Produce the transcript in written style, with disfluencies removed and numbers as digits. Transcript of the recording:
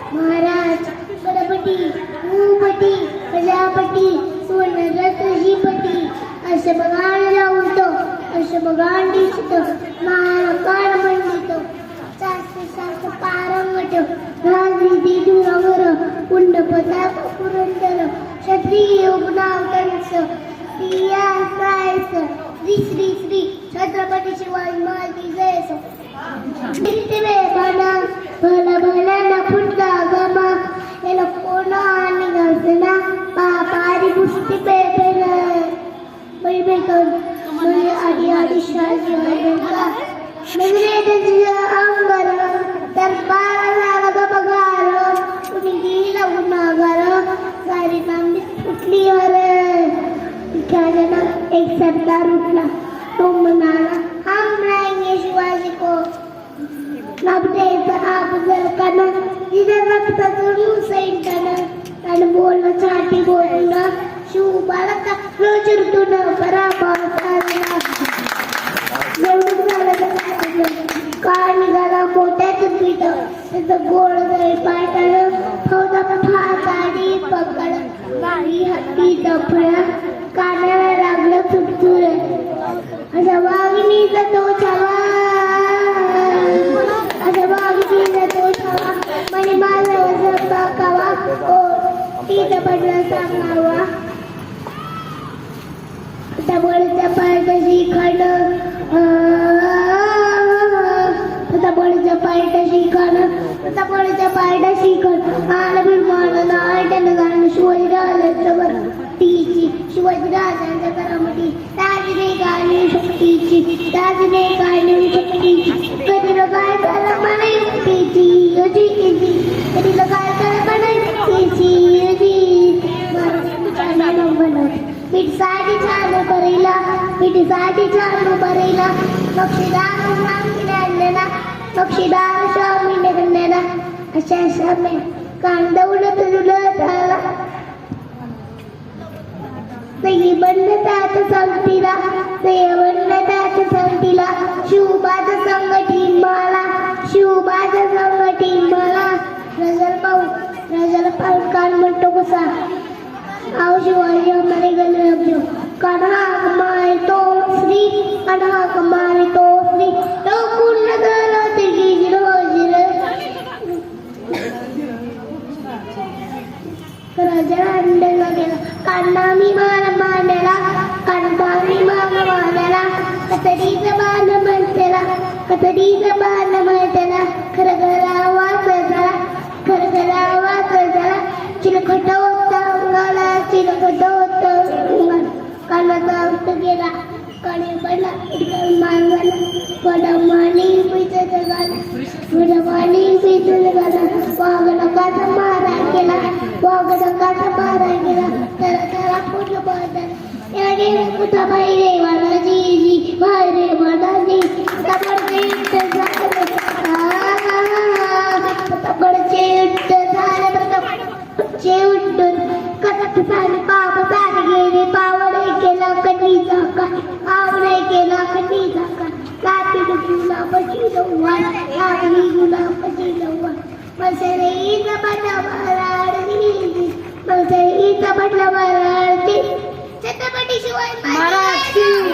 महाराज गणपती भूपती प्रजापती सुवर्णरत्नपती असं बघाण लावतो असं बघाण दिसत महाकाळ मंडित शास्त्र पारंगट राजनिधी दुरावर कुंड पताक पुरंदर क्षत्रिय गुणावतंस स्त्रिया सायस श्री श्री श्री छत्रपती शिवाजी महाराज जयस नित्य बना भला भला ना फुटला गमा याला कोणा आणि घालना पापारी पुष्टी पेपेल बैबेकर मय आधी आधी शाजी हरका नगरे दजिया अंगर दरबार झाला बघार तुम्ही गेला गुन्हागार सारी नांदी उठली हर ना एक सरदार उठला तो म्हणाला हम रहेंगे शिवाजी को नबडेचा अफजल खान जिधर रक्ताचं सैंटन आणि बोलणं छाती बोलणं शिवबाला रोजून पराभव झाला एवढं झालं काळ निघाला मोठ्याचं पीठ त्याचं गोळ गळे पायटाळं फौजा फासाडी पकड गाडी हत्ती दफळा कानाला लागलं चुटचुर अशा वाघिणीचा तो छावा अशा वाघिणीचा तो छावा म्हणे माझा बाकावा ओ तिचा पडला सांगावा दबळच्या पायथ्याशी खड दबळच्या पायथ्याशी खड दबळच्या पायथ्याशी खड आलं मान नाट्यानं गाणं शिवाजीराजांच्या तीची शिवाजीराजांच्या करामती राजने गाणी शक्तीची राजने गाणी शक्तीची कधी लगाय करा मला युक्तीची योजी कधी लगाय करा मला युक्तीची योजी पिठसाठी छान बरेला पिठीसाठी छान बरेला पक्षीदार सांगितले आणलेला पक्षीदार स्वामीने गणलेला अशा शामे कांदवलं तुला झाला सई बंद त्यात संगतीला बंद त्यात संगतीला शिवबाज संगठी मला शिवबाज संगठी मला रजल पाऊस कान म्हणतो कसा आओ शिवाजी हमारे गले रखो कान्हा कमाए तो श्री कान्हा कमाए तो श्री तो पूर्ण करो तिरगी जिरो राजा अंडला गेला कान्हा मी मांडला कान्हा मी मांडला कतरीचं बाण म्हणतेला कतरीचं बाण म्हणतेला खरगरा वाच झाला खरगरा वाच झाला चिलखट होता अंगाला चिलखट होता कानाचा अंत गेला काने पडला मांगला पडमानी पिचत गाला पडमानी पिचत गाला वाघनकाचा मारा केला वाघनकाचा मारा केला त्याला पुढलं पडलं याने कुठा बाहेर वाला जी बाहेर वाला जी तकडचे उड्डून कटक सारे गेले पावडे केला कटीचा पावडे केला कटीचा काती गुलाबाची लव्वाण लागली गुलाबाची लव्वाण मसरीचा बटला भराडती मसरीचा बटला भराडती छत्रपती शिवाजी महाराज